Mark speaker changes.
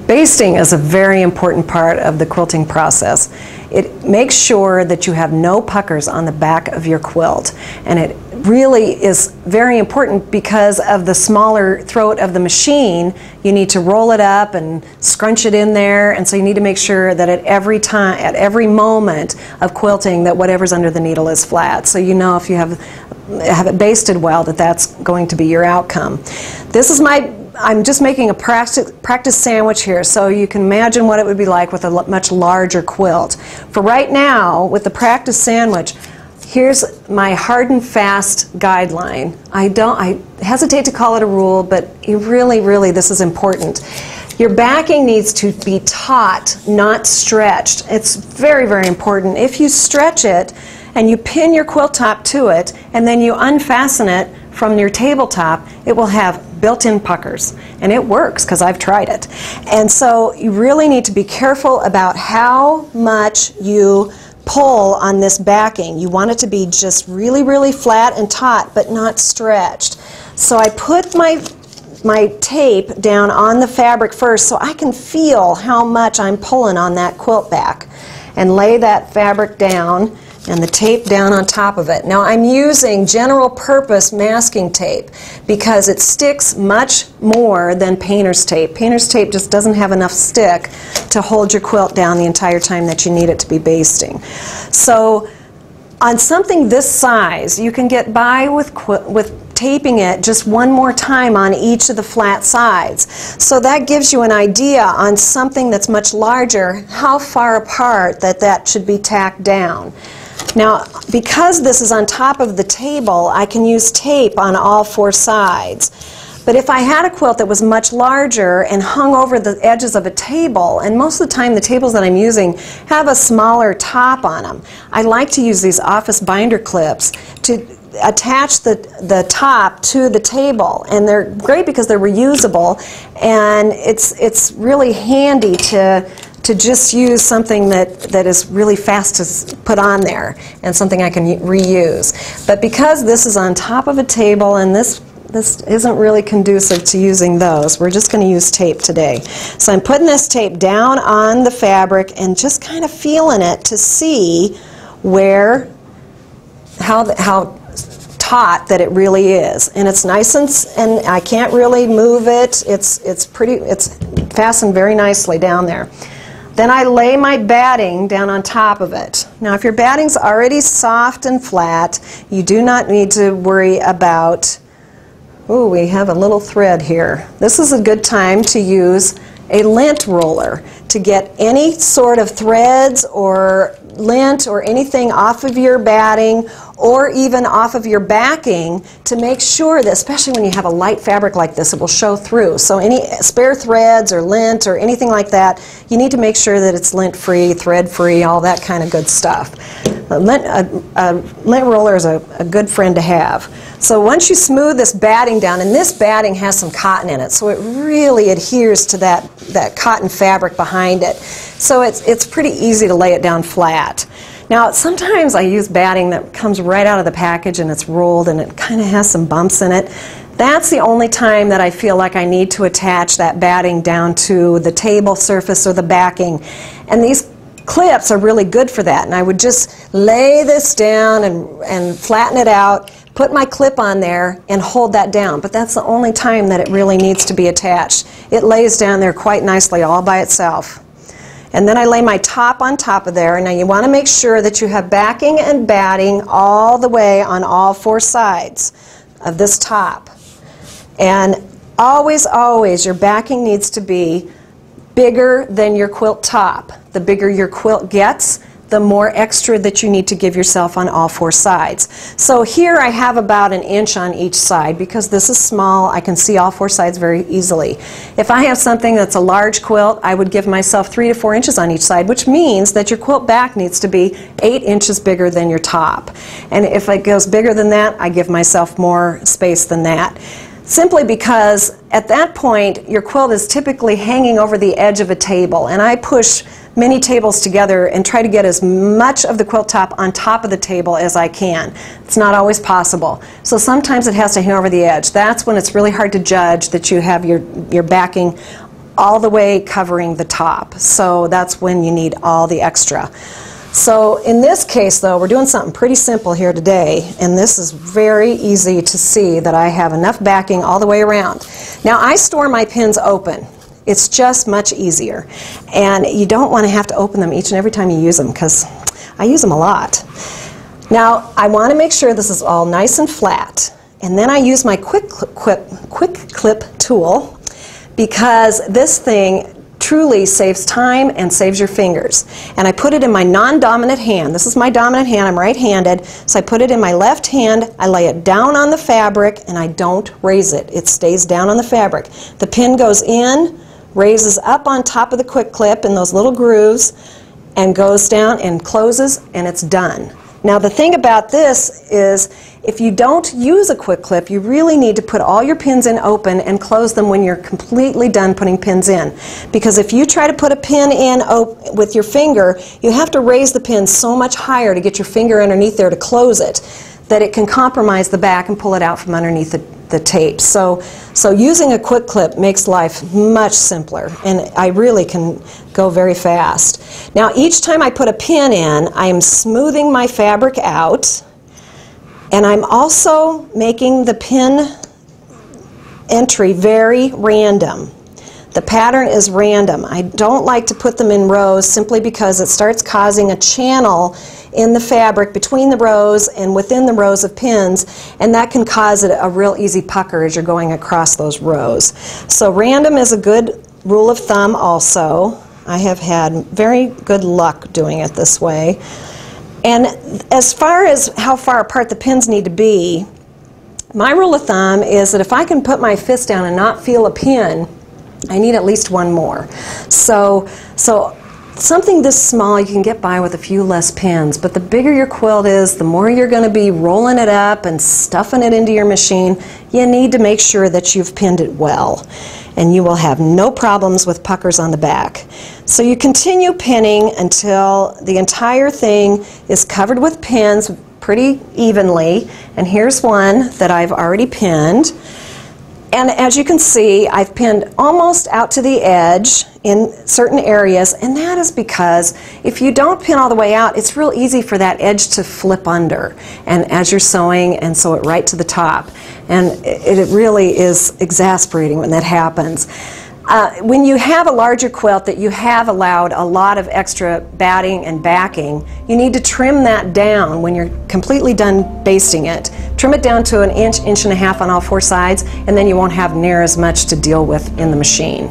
Speaker 1: Basting is a very important part of the quilting process. It makes sure that you have no puckers on the back of your quilt, and it really is very important because of the smaller throat of the machine. You need to roll it up and scrunch it in there, and so you need to make sure that at every moment of quilting, that whatever's under the needle is flat, so you know if you have it basted well that that's going to be your outcome. This is I'm just making a practice sandwich here, so you can imagine what it would be like with a much larger quilt. For right now, with the practice sandwich, here's my hard and fast guideline. I hesitate to call it a rule, but really, this is important. Your backing needs to be taut, not stretched. It's very, very important. If you stretch it and you pin your quilt top to it, and then you unfasten it from your tabletop, it will have built-in puckers, and it works because I've tried it. And so you really need to be careful about how much you pull on this backing. You want it to be just really flat and taut, but not stretched. So I put my tape down on the fabric first so I can feel how much I'm pulling on that quilt back, and lay that fabric down and the tape down on top of it. Now I'm using general purpose masking tape because it sticks much more than painter's tape. Painter's tape just doesn't have enough stick to hold your quilt down the entire time that you need it to be basting. So on something this size, you can get by with taping it just one more time on each of the flat sides. So that gives you an idea on something that's much larger, how far apart that should be tacked down. Now, because this is on top of the table, I can use tape on all four sides. But if I had a quilt that was much larger and hung over the edges of a table, and most of the time the tables that I'm using have a smaller top on them, I like to use these office binder clips to attach the top to the table, and they're great because they're reusable, and it's really handy to just use something that is really fast to put on there and something I can reuse. But because this is on top of a table and this isn't really conducive to using those, we're just going to use tape today. So I'm putting this tape down on the fabric and just kind of feeling it to see how taut that it really is. And it's nice and I can't really move it. It's fastened very nicely down there. Then I lay my batting down on top of it. Now if your batting's already soft and flat, you do not need to worry about, ooh, we have a little thread here. This is a good time to use a lint roller to get any sort of threads or lint or anything off of your batting or even off of your backing, to make sure that, especially when you have a light fabric like this, it will show through. So any spare threads or lint or anything like that, you need to make sure that it's lint-free, thread-free, all that kind of good stuff. A lint roller is a good friend to have. So once you smooth this batting down, and this batting has some cotton in it, so it really adheres to that cotton fabric behind it. So it's pretty easy to lay it down flat. Now sometimes I use batting that comes right out of the package and it's rolled and it kind of has some bumps in it. That's the only time that I feel like I need to attach that batting down to the table surface or the backing. And these clips are really good for that. And I would just lay this down and flatten it out, put my clip on there and hold that down. But that's the only time that it really needs to be attached. It lays down there quite nicely all by itself. And then I lay my top on top of there. Now you want to make sure that you have backing and batting all the way on all four sides of this top. And always, always your backing needs to be bigger than your quilt top. The bigger your quilt gets, the more extra that you need to give yourself on all four sides. So here I have about an inch on each side. Because this is small, I can see all four sides very easily. If I have something that's a large quilt, I would give myself 3 to 4 inches on each side, which means that your quilt back needs to be 8 inches bigger than your top. And if it goes bigger than that, I give myself more space than that. Simply because at that point your quilt is typically hanging over the edge of a table, and I push many tables together and try to get as much of the quilt top on top of the table as I can. It's not always possible. So sometimes it has to hang over the edge. That's when it's really hard to judge that you have your backing all the way covering the top. So that's when you need all the extra. So in this case though, we're doing something pretty simple here today, and this is very easy to see that I have enough backing all the way around. Now I store my pins open. It's just much easier, and you don't want to have to open them each and every time you use them, because I use them a lot. Now I want to make sure this is all nice and flat, and then I use my quick clip tool, because this thing truly saves time and saves your fingers. And I put it in my non-dominant hand. This is my dominant hand. I'm right-handed, so I put it in my left hand. I lay it down on the fabric, and I don't raise it. It stays down on the fabric. The pin goes in, raises up on top of the quick clip in those little grooves, and goes down and closes, and it's done. Now the thing about this is, if you don't use a quick clip, you really need to put all your pins in open and close them when you're completely done putting pins in. Because if you try to put a pin in with your finger, you have to raise the pin so much higher to get your finger underneath there to close it, that it can compromise the back and pull it out from underneath the tape. So using a quick clip makes life much simpler, and I really can go very fast. Now each time I put a pin in, I am smoothing my fabric out, and I'm also making the pin entry very random. The pattern is random. I don't like to put them in rows simply because it starts causing a channel in the fabric between the rows and within the rows of pins, and that can cause a real easy pucker as you're going across those rows. So random is a good rule of thumb also. I have had very good luck doing it this way. And as far as how far apart the pins need to be, my rule of thumb is that if I can put my fist down and not feel a pin, I need at least one more. So something this small you can get by with a few less pins, but the bigger your quilt is, the more you're going to be rolling it up and stuffing it into your machine. You need to make sure that you've pinned it well, and you will have no problems with puckers on the back. So you continue pinning until the entire thing is covered with pins pretty evenly, and here's one that I've already pinned. And as you can see, I've pinned almost out to the edge in certain areas, and that is because if you don't pin all the way out, it's real easy for that edge to flip under, and as you're sewing, and sew it right to the top. And it really is exasperating when that happens. When you have a larger quilt that you have allowed a lot of extra batting and backing, you need to trim that down when you're completely done basting it. Trim it down to an inch, inch and a half on all four sides, and then you won't have near as much to deal with in the machine.